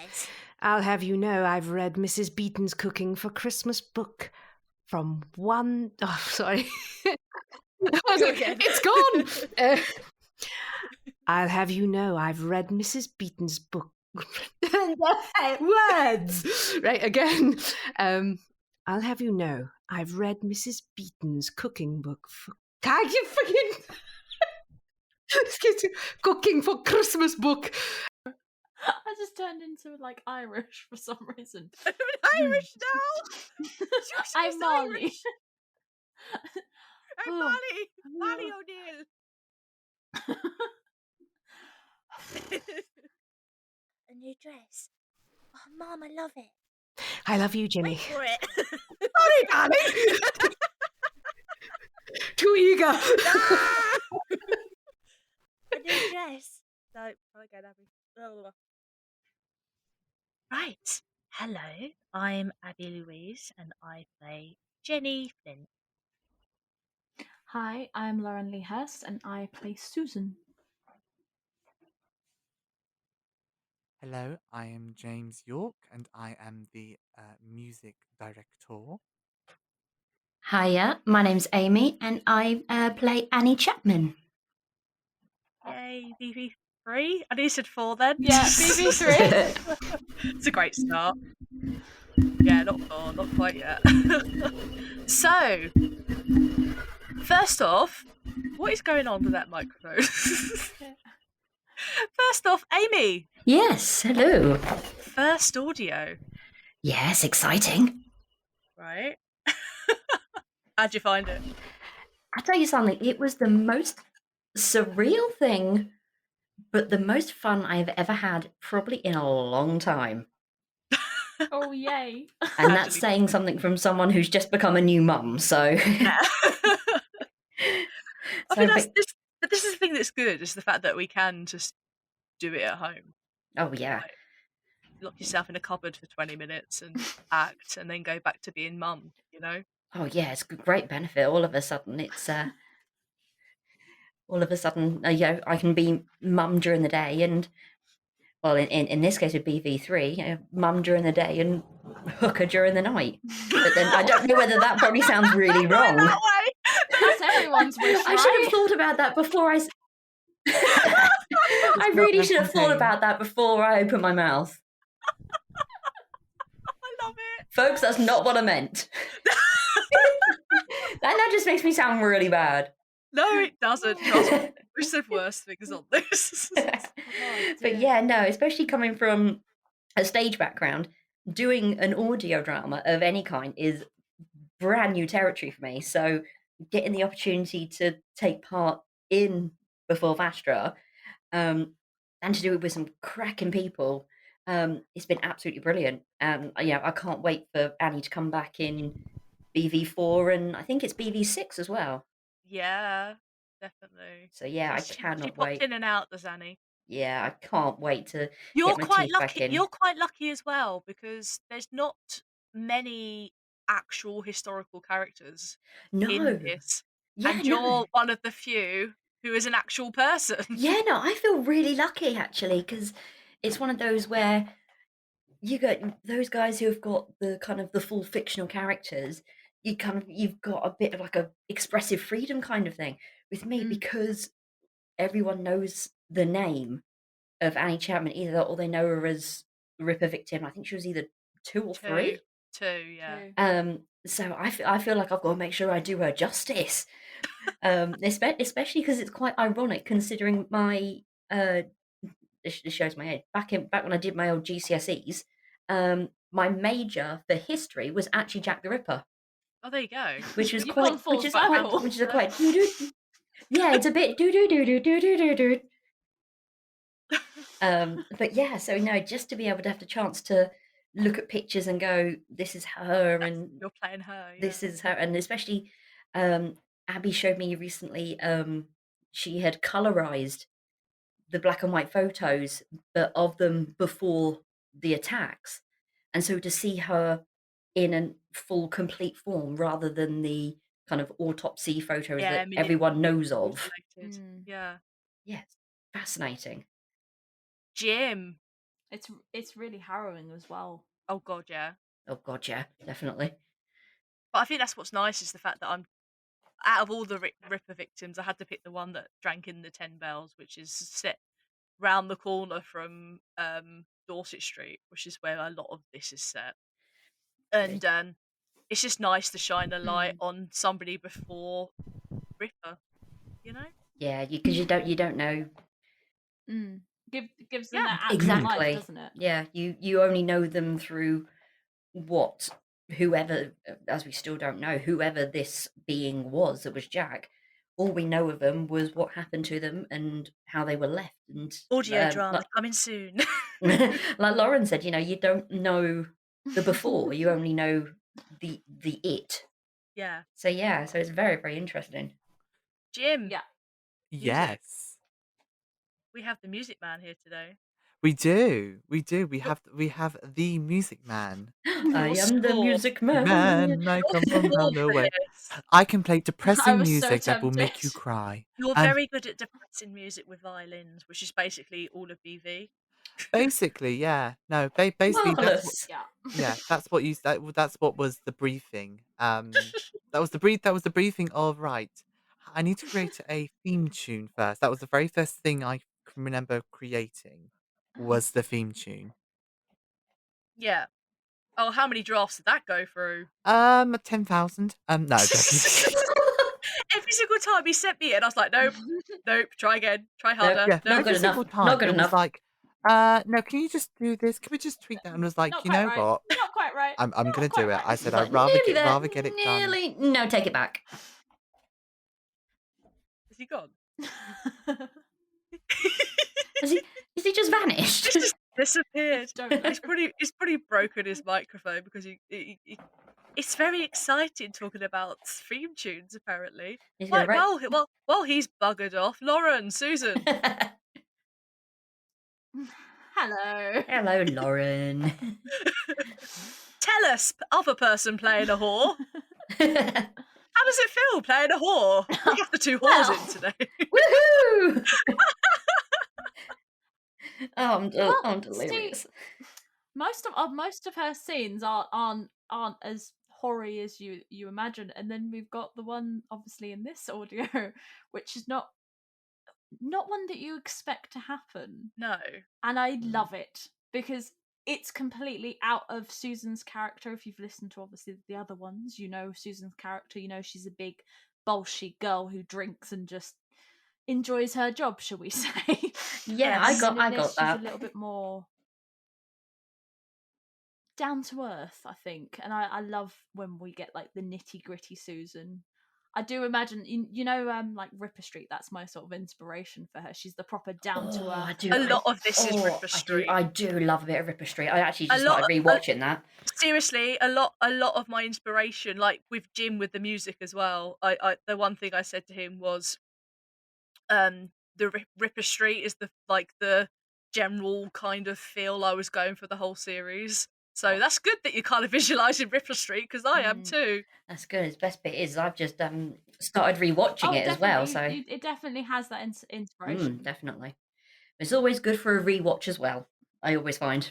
dress. I'll have you know I've read Mrs. Beeton's Cooking for Christmas book from one... Oh, sorry. It's gone! I'll have you know I've read Mrs. Beeton's book... Words! Right, again. I'll have you know I've read Mrs. Beeton's cooking book for... Can't you fucking... Excuse me. Cooking for Christmas book. I just turned into like Irish for some reason. I'm Irish now. I'm Molly. I'm Molly. Molly O'Neill. A new dress. Oh, Mom, I love it. I love you, Jenny. Wait for it. Sorry, darling. Too eager. A new dress. No, try again, Abby. Right. Hello, I'm Abi Louise and I play Jenny Flint. Hi, I'm Lee Hirst and I play Susan. Hello, I am James York and I am the music director. Hiya, my name's Amy and I play Annie Chapman. Yay, BB3? I knew you said 4 then. Yeah, BB3. It's a great start. Yeah, not 4, not quite yet. So, first off, what is going on with that microphone? First off, Amy. Yes, hello. First audio. Yes, exciting. Right. How'd you find it? I'll tell you something, it was the most surreal thing, but the most fun I've ever had probably in a long time. Oh, yay. And that's saying something from someone who's just become a new mum, so... Yeah. I think this is the thing that's good, is the fact that we can just do it at home. Oh, yeah. Like, lock yourself in a cupboard for 20 minutes and act, and then go back to being mum, you know? Oh, yeah, it's a great benefit. All of a sudden, it's... all of a sudden, I can be mum during the day and... Well, in this case, with BV3, mum during the day and hooker during the night. But then I don't know whether that probably sounds really wrong. That way. That's everyone's wish, I should have thought about that before I... I really should have thought about that before I opened my mouth. I love it. Folks, that's not what I meant. That just makes me sound really bad. No, it doesn't. We said worse things on this. But yeah, no, especially coming from a stage background, doing an audio drama of any kind is brand new territory for me. So getting the opportunity to take part in Before Vastra and to do it with some cracking people, it's been absolutely brilliant. I can't wait for Annie to come back in BV4 and I think it's BV6 as well. Yeah, definitely. So yeah, I cannot she wait. popped in and out, does Annie? Yeah, I can't wait to You're get my quite teeth back lucky. in. You're quite lucky as well because there's not many actual historical characters in this, and you're one of the few who is an actual person. Yeah, no, I feel really lucky actually because it's one of those where you get those guys who have got the kind of the full fictional characters. You've got a bit of like a expressive freedom kind of thing. With me, because everyone knows the name of Annie Chapman, either or they know her as Ripper victim. I think she was either 2 or 3. 2, yeah. So I feel like I've got to make sure I do her justice. Especially because it's quite ironic considering my this shows my age. Back when I did my old GCSEs, my major for history was actually Jack the Ripper. Oh, there you go. Which is quite yeah, it's a bit do. But yeah, so no, just to be able to have the chance to look at pictures and go, this is her, and you're playing her. Yeah. This is her, and especially Abby showed me recently. She had colorized the black and white photos, but of them before the attacks, and so to see her in a full, complete form rather than the kind of autopsy photos that everyone knows of. Yeah. Yes, fascinating. Jim. It's really harrowing as well. Oh god, yeah. Oh god, yeah, definitely. But I think that's what's nice is the fact that I'm out of all the Ripper victims, I had to pick the one that drank in the 10 bells, which is set round the corner from Dorset Street, which is where a lot of this is set. And it's just nice to shine a light on somebody before Ripper, you know? Yeah, because you don't know Gives them Yeah, that actual life, exactly. doesn't it? Yeah, you only know them through whoever, as we still don't know, whoever this being was that was Jack. All we know of them was what happened to them and how they were left. And audio drama coming soon. like Lauren said, you don't know the before. You only know the it. Yeah. So it's very, very interesting. Jim. Yeah. Music. Yes. We have the music man here today. We do. We have the music man. I am the music man. I come from score round the for way. this. I can play depressing was so music that will make you tempted. cry. You're very good at depressing music with violins, which is basically all of BV. Basically, yeah. No, basically Marvelous. that's what you said. That's what was the briefing. That was the briefing of right. I need to create a theme tune first. That was the very first thing I can remember creating was the theme tune. Yeah. Oh, how many drafts did that go through? 10,000. No. Every single time he sent me it, I was like, nope, try again, try harder. Yeah, no, not good enough. Not good enough. Was like, no, can you just do this? Can we just tweak that? And I was like, Not you quite know right. what? Not quite right. I'm gonna do it. I said It's I'd like, rather get it done. nearly. No, take it back. Is he gone? Has he just vanished? He's just disappeared. Don't know. He's probably broken his microphone because it's very exciting talking about theme tunes. Apparently, He's like, gonna write- well, he's buggered off. Lauren, Susan, Hello. Hello, Lauren. tell us, other person playing a whore. How does it feel playing a whore? We have the two whores in today. Woohoo! I'm delirious. See, most of her scenes aren't as hoary as you imagine, and then we've got the one obviously in this audio, which is not one that you expect to happen. No, and I love it because it's completely out of Susan's character. If you've listened to obviously the other ones, you know Susan's character. You know she's a big bolshy girl who drinks and just enjoys her job, shall we say? Yeah, Yes. I got She's that. a little bit more down to earth, I think, and I love when we get like the nitty gritty Susan. I do imagine, like Ripper Street. That's my sort of inspiration for her. She's the proper down to earth. A lot of this is Ripper Street. I do love a bit of Ripper Street. I actually just started rewatching that. Seriously, a lot of my inspiration, like with Jim with the music as well. I the one thing I said to him was, the Ripper Street is the general kind of feel I was going for the whole series. So that's good that you're kind of visualising Ripper Street because I am too. That's good. The best bit is I've just started rewatching it as well. So it definitely has that inspiration. Definitely, it's always good for a rewatch as well. I always find.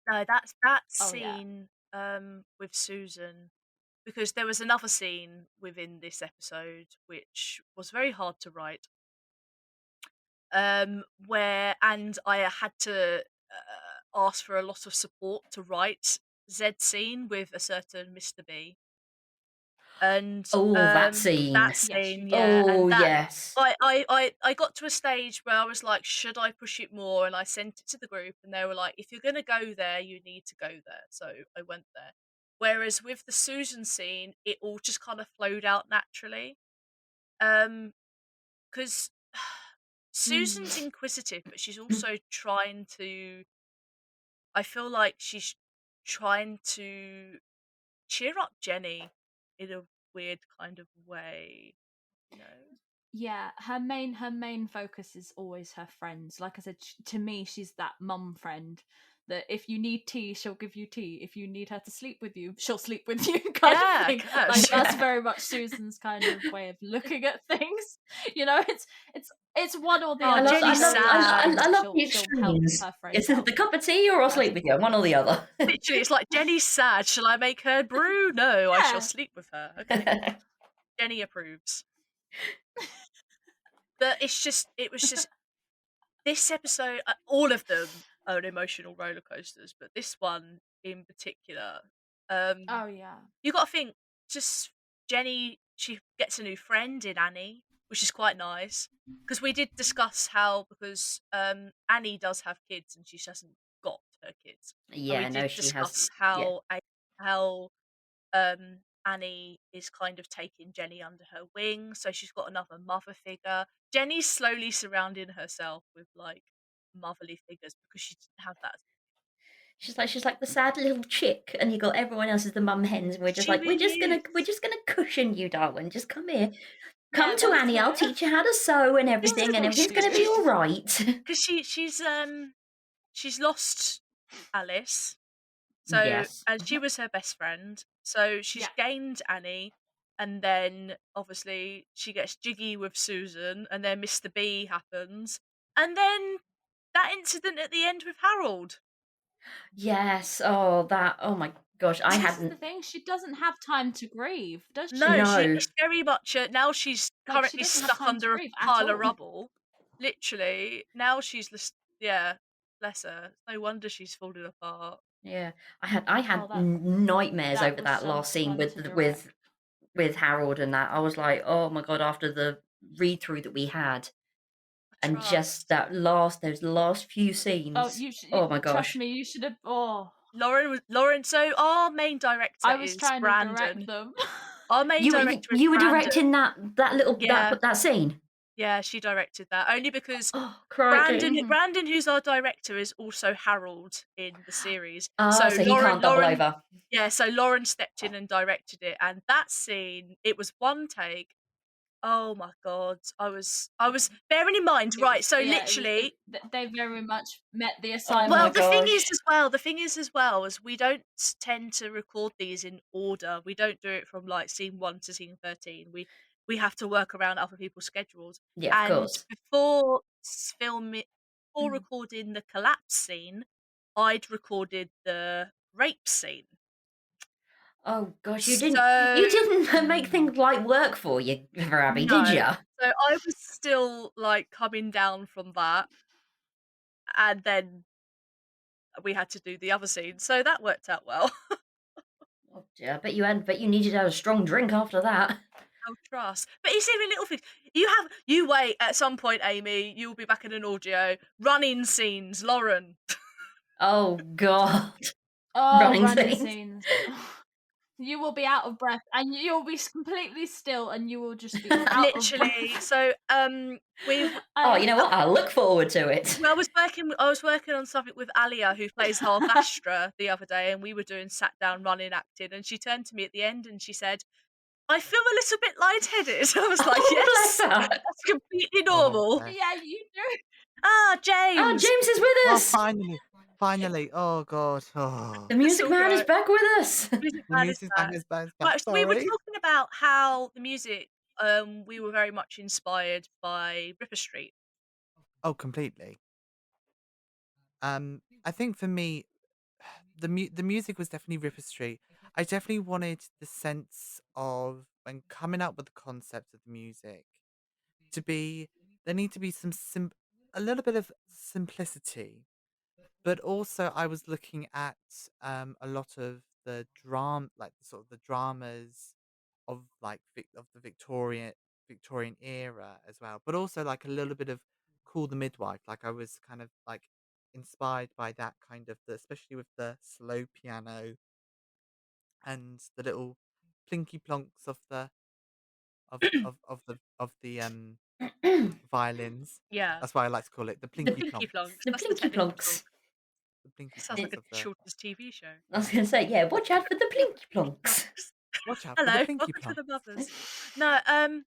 No, that scene with Susan, because there was another scene within this episode which was very hard to write. Where I had to ask for a lot of support to write Z scene with a certain Mr. B. And that scene. Yeah. Oh, and that, yes. I got to a stage where I was like, should I push it more? And I sent it to the group, and they were like, if you're gonna go there, you need to go there. So I went there. Whereas with the Susan scene, it all just kind of flowed out naturally. Because Susan's inquisitive, but she's also trying to. I feel like she's trying to cheer up Jenny in a weird kind of way, you know. Yeah, her main focus is always her friends. Like I said, to me, she's that mum friend that if you need tea, she'll give you tea. If you need her to sleep with you, she'll sleep with you. Kind of thing. Like, that's very much Susan's kind of way of looking at things. You know, it's It's one or the Oh, I other. love, Jenny's I love, I love, sad. I love the She'll help extremes. her friend It's the out. cup of tea or I'll That's sleep with you, one or the other. Literally, it's like Jenny's sad. Shall I make her brew? No, I shall Yeah. sleep with her. Okay, Jenny approves. But it was just this episode. All of them are emotional roller coasters, but this one in particular. Oh yeah. You got to think, just Jenny. She gets a new friend in Annie, which is quite nice because we did discuss how because Annie does have kids and she hasn't got her kids, and we Yeah, did no, she has. discuss Yeah. how Annie is kind of taking Jenny under her wing, so she's got another mother figure. Jenny's slowly surrounding herself with like motherly figures because she didn't have that. She's like the sad little chick, and you got everyone else as the mum hens, and we're just She like, really we're is. just gonna cushion you, darling. Just come here, come Yeah, to that's Annie. I'll it. teach you how to sew and This is everything, the and thing. everything's gonna be all right. Because she's lost Alice, so Yes. and she was her best friend. So she's Yeah. gained Annie, and then obviously she gets jiggy with Susan, and then Mr. B happens, and then that incident at the end with Harold. Yes. Oh, that. Oh my gosh, I This is the hadn't. thing. She doesn't have time to grieve, does she? No, No. it's very much now she's Like, she currently doesn't have stuck time to under a grieve at pile of all. rubble. Literally, now she's yeah, bless her. No wonder she's falling apart. Yeah, I had Oh, that nightmares that over was that so last scene fun to direct. with Harold and that. I was like, oh my god, after the read through that we had, and just Trust. those last few Oh, scenes. you should Oh my trust gosh. me. You should have. Oh, Lauren. So our main director I was is trying to Brandon. direct them. Our main director is You were Brandon. directing that little Yeah. that scene. Yeah, she directed that only because Oh, crikey. Brandon, who's our director, is also Harold in the series. So he can't double over. Yeah, so Lauren stepped in and directed it, and that scene, it was one take. Oh my god, I was bearing in mind, right? So literally, they very much met the Oh assignment. my well, the thing is gosh. as well, is we don't tend to record these in order. We don't do it from like scene 1 to scene 13. We have to work around other people's schedules. Yeah, of And course. before recording the collapse scene, I'd recorded the rape scene. Oh gosh, you So didn't make things light work for you, for Abby, no. did you? So I was still like coming down from that, and then we had to do the other scene. So that worked out well. Oh dear, but you needed to have a strong drink after that. Oh, trust. But it's even little things. You wait at some point, Amy. You'll be back in an audio. Running scenes, Lauren. Oh god. Oh, Running running scenes. scenes. You will be out of breath, and you'll be completely still, and you will just be out Literally. of breath. So we've. Oh, you know what? I look forward to it. Well, I was working on something with Alia, who plays our Vastra, the other day, and we were doing sat down running acting. And she turned to me at the end and she said, "I feel a little bit lightheaded." I was like, Oh, "Yes, bless her. that's completely Oh, normal." bless. Yeah, you do. Ah, Oh, James. James is with Oh, us. finally. Oh god. Oh. The music all man is right. back with us. Music The man is music back. man is back. Right, so we were Sorry. talking about how the music, we were very much inspired by Ripper Street. Oh, completely. I think for me, the music was definitely Ripper Street. I definitely wanted the sense of when coming up with the concept of the music to be there need to be a little bit of simplicity, but also I was looking at a lot of the drama, like sort of the dramas of like of the Victorian era as well, but also like a little bit of Call the Midwife. Like I was kind of like inspired by that kind of especially with the slow piano and the little plinky plonks of the violins. Yeah, That's why I like to call it the plinky Plinky plonks. Plonks. The That's Plinky technical Plonks. talk. The plinky Sounds like plonks a of the. children's TV show. I was going to say, yeah, watch out for the Plinky Plonks. Watch out for the Hello, plinky welcome to the plonks. mothers.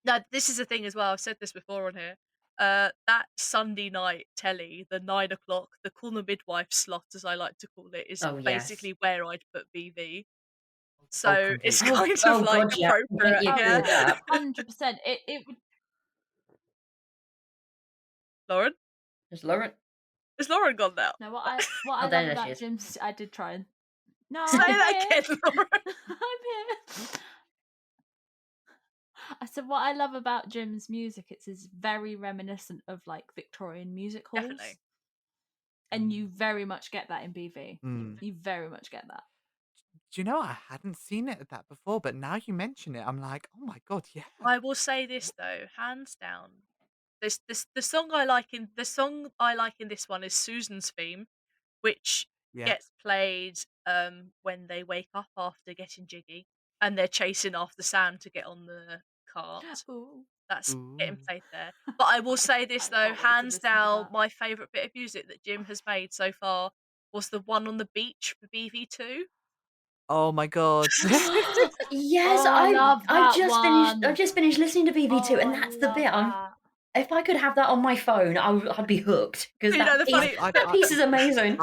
No, this is the thing as well. I've said this before on here. That Sunday night telly, the 9 o'clock, the Call the Midwife slot, as I like to call it, is Oh, yes. basically where I'd put BV. Oh, So it's completely. kind of like God, yeah. appropriate. You Oh agree with yeah, that. 100%. It would. Lauren? Is Lauren? Is Lauren gone now? No, what I Oh, love there she about is. Jim's, I did try and. No, Say I'm that here. again, Lauren. I'm here. I said what I love about Jim's music, it's very reminiscent of like Victorian music halls. Definitely. And you very much get that in BV. Mm. You very much get that. Do you know I hadn't seen it at that before, but now you mention it, I'm like, oh my god, yeah. I will say this though, hands down. The song I like in this one is Susan's theme, which Yeah. gets played when they wake up after getting jiggy and they're chasing after Sam to get on the cart. Ooh. That's getting Ooh. played there. But I will say this I though, can't wait to hands listen to down, that. my favourite bit of music that Jim has made so far was the one on the beach for BV2. Oh my god. Yes, Oh, I love that I've one. just finished listening to BV2, Oh, and I that's the love bit that. if I could have that on my phone, I'd be hooked because You know, the funny, that piece is amazing.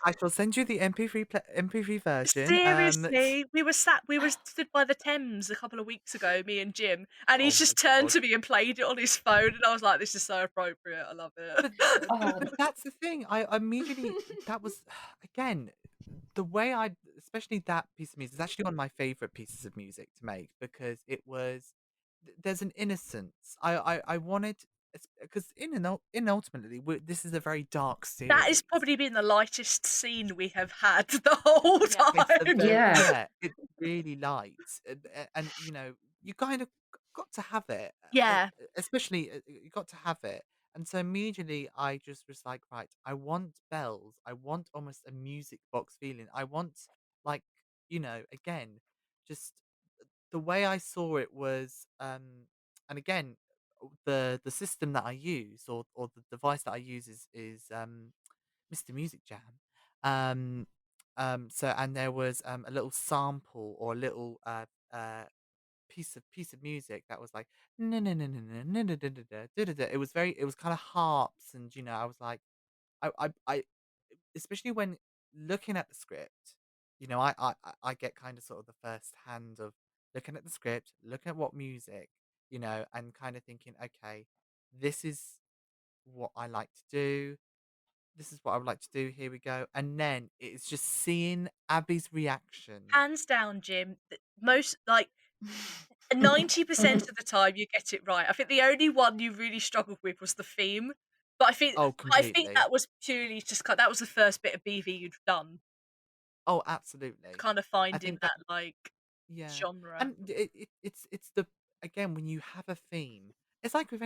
I shall send you the MP3 version. seriously, we were stood by the Thames a couple of weeks ago, me and Jim, and Oh he's my just turned god. to me and played it on his phone, and I was like, "This is so appropriate. I love it." But, Oh, but that's the thing. I immediately that was again the way especially that piece of music is actually one of my favorite pieces of music to make because it was there's an innocence. I wanted because in ultimately this is a very dark That has series. probably been the lightest scene we have had the whole Yeah. It's a time. very, Yeah. yeah, it's really light, and you know you kind of got to have it, Yeah, especially you got to have it, and so immediately I just was like, right, I want bells, I want almost a music box feeling, I want like again, just the way I saw it was, and again, the system that I use or the device that I use is Mr. Music Jam. Um, so and there was a little sample or a little piece of music that was like no no no no no no no no no no. It was kind of harps and I was like I especially when looking at the script, I get kind of sort of the first hand of looking at the script, looking at what music, and kind of thinking, okay, this is what I like to do. This is what I would like to do. Here we go. And then it's just seeing Abby's reaction. hands down, Jim. Most 90% of the time you get it right. I think the only one you really struggled with was the theme, but Oh, I think completely. that was purely just that was the first bit of BV you'd done, Oh, absolutely. kind of I finding think that, that yeah. genre. And it's the again when you have a theme, it's like with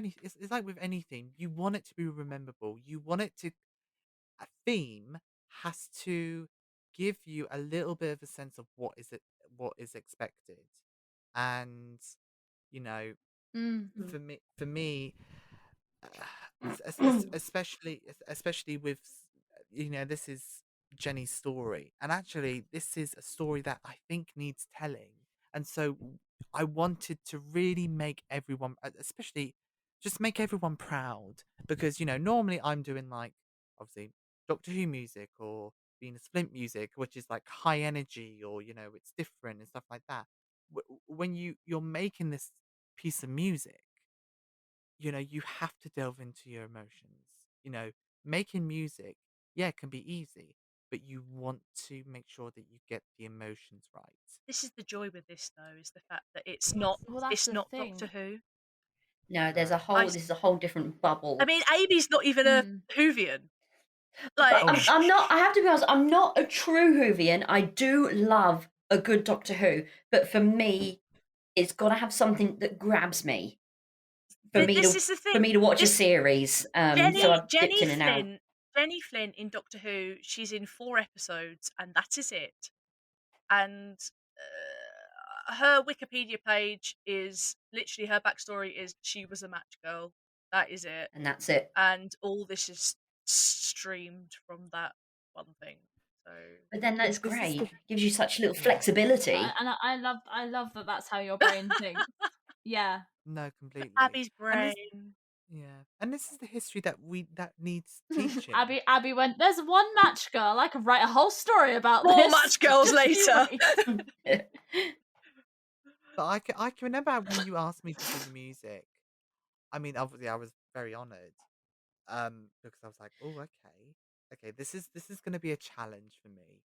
anything, you want it to be rememberable. You want it to a theme has to give you a little bit of a sense of what is expected. And you know, Mm. for me, especially with this is Jenny's story, and actually this is a story that I think needs telling, and so I wanted to really make everyone, especially just make everyone proud, because normally I'm doing like obviously Doctor Who music or Venus Flint music, which is like high energy or it's different and stuff like that. When you're making this piece of music, you have to delve into your emotions. Making music, yeah, can be easy, but you want to make sure that you get the emotions right. This is the joy with this, though, is the fact that it's Well, that's it's the not thing. Doctor Who. No, No. this is a whole different bubble. I mean, Amy's not even a Mm. Whovian. But Oh, I'm not. I have to be honest. I'm not a true Whovian. I do love a good Doctor Who, but for me, it's got to have something that grabs me This is the for thing. me to watch a This series. So I've dipped in and out. Jenny Flint in Doctor Who. She's in 4 episodes, and that is it. And her Wikipedia page is literally her backstory is she was a match girl. That is it. And that's it. And all this is streamed from that one thing. So But then that's this is great. the Gives you such little yeah. flexibility. And I love that that's how your brain thinks. Yeah. No, completely. Abby's And this, brain. yeah, and this is the history that needs teaching. Abby went, there's one match girl. I could write a whole story about More this. match girls Just you later. wait. But I can remember when you asked me to do the music. I mean, obviously, I was very honoured. because I was like, oh, okay, this is gonna be a challenge for me.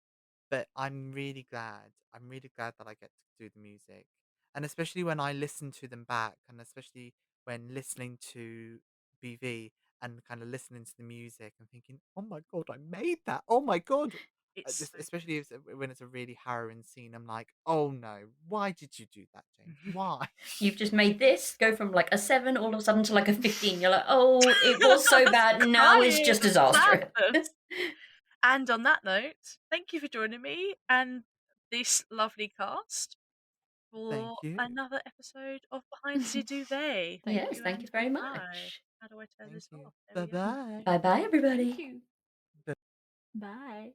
But I'm really glad that I get to do the music. And especially when I listen to them back, and especially when listening to BV and kind of listening to the music and thinking, oh my God, I made that. Oh my God. It's so Especially if, when it's a really harrowing scene, I'm like, oh no, why did you do that, James? Why? You've just made this go from like a 7 all of a sudden to like a 15. You're like, oh, it was so bad. Now it's crying just of disastrous. sadness. And on that note, thank you for joining me and this lovely cast Thank for you. another episode of Behind the Duvet. Yes, thank you and very goodbye. much. How do I turn Thank this you. off? There we go. Bye bye. Bye bye, everybody. Thank you. Bye.